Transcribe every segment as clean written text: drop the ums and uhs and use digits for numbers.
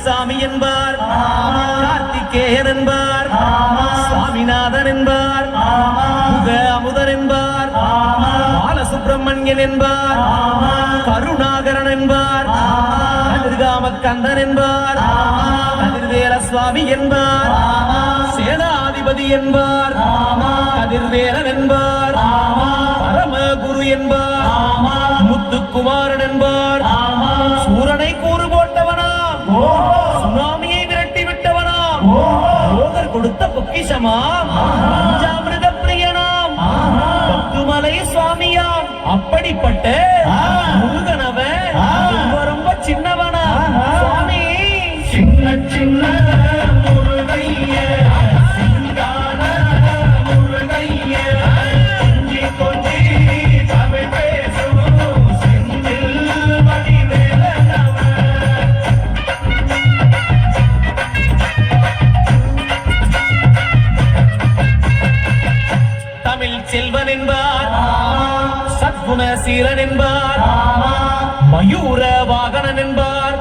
சாமி என்பார், கார்த்திகேயன் என்பார், சுவாமிநாதன் என்பார், முக அமுதன் என்பார், பாலசுப்பிரமணியன் என்பார், கருணாகரன் என்பார், கதிர்காம கந்தன் என்பார், கதிர்வேல சுவாமி என்பார், சேனாதிபதி என்பார், கதிர்வேலன் என்பார், பரமகுரு என்பார், முத்துக்குமாரன் என்பார், சூரனை கூறு போட்டவனாம், சுனாமியை விரட்டி விட்டவனாம், யோகர் கொடுத்த பொக்கிஷமாம், பஞ்சாமிர்த பிரியனாம், பத்துமலை சுவாமியாம். அப்படிப்பட்ட முருகனவன் ரொம்ப ரொம்ப சின்னவனா சுவாமி, சின்ன சின்ன முருகைய சிங்கான முருகைய கொஞ்சி கொஞ்சி தமிழ் பேசும் செந்தில் வடிவேலனவன். தமிழ் செல்வன் என்பார், சத்குண சீரன் என்பார், மயூர வாகனன் என்பார்,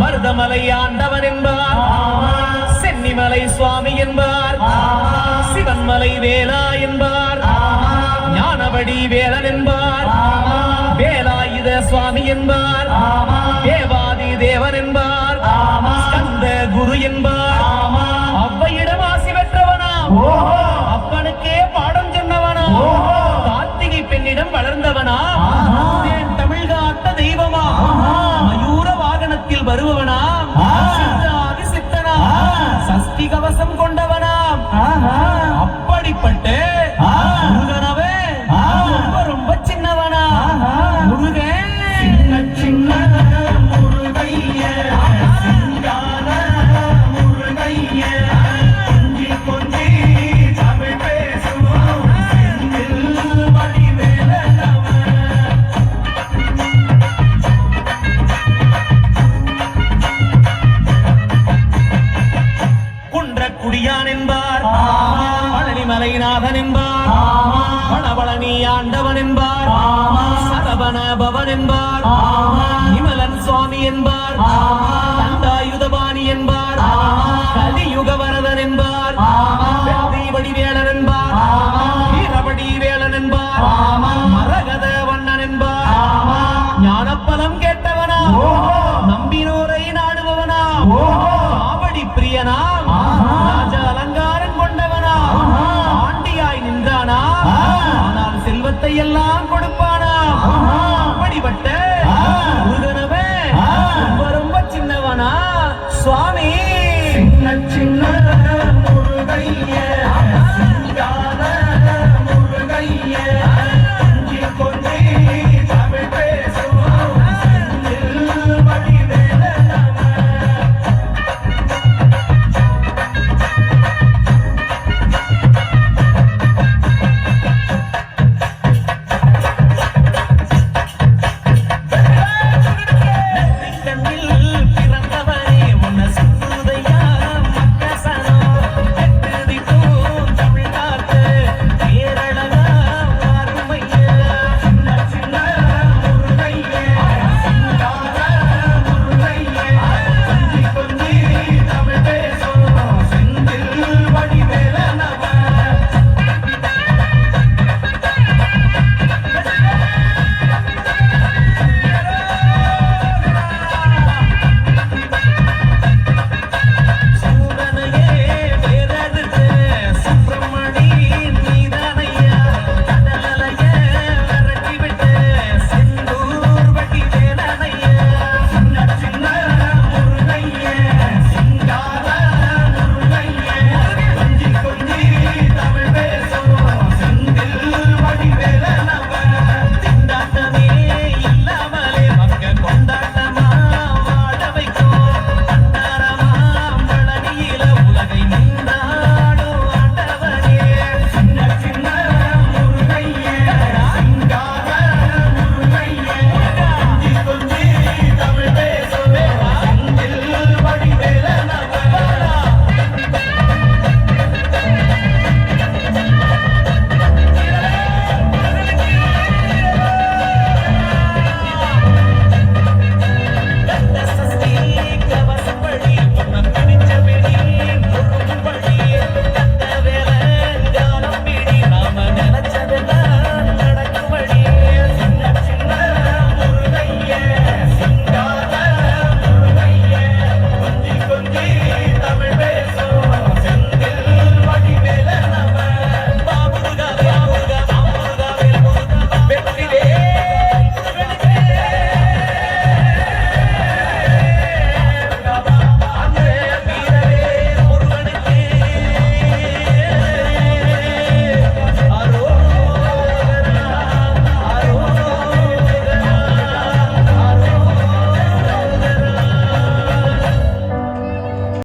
மருதமலை ஆண்டவன் என்பார், சென்னிமலை சுவாமி என்பார், சிவன்மலை வேலா என்பார், ஞானவடி வேலன் என்பார், வேலாயுத சுவாமி என்பார், தேவாதி தேவன் என்பார், ஸ்கந்த குரு என்பார், அவ்வையிடம் ஆசி பெற்றவனாம், அப்பனுக்கே பாடம் சொன்னவனா, கார்த்திகை பெண்ணிடம் வளர்ந்தவனா, தமிழ் காத்த தெய்வமா, மயூர வாகனத்தில் வருபவனாம், சித்தாதி சித்தனா, சஷ்டி கவசம் கொண்டவனாம். அப்படிப்பட்ட முருகனவே ரொம்ப ரொம்ப சின்னவனா முருகன், சின்ன சின்ன முருகைய சிங்கான முருகைய கொஞ்சி கொஞ்சி தமிழ் பேசும் செந்தில் வடிவேலனவன். குன்றக்குடியான் என்பார், பழனிமலைநாதன் என்பார், வடபழனி ஆண்டவன் என்பார், சரவண பவன் என்பார், நிமலன் சுவாமி என்பார், தண்டாயுதபாணி என்பார்,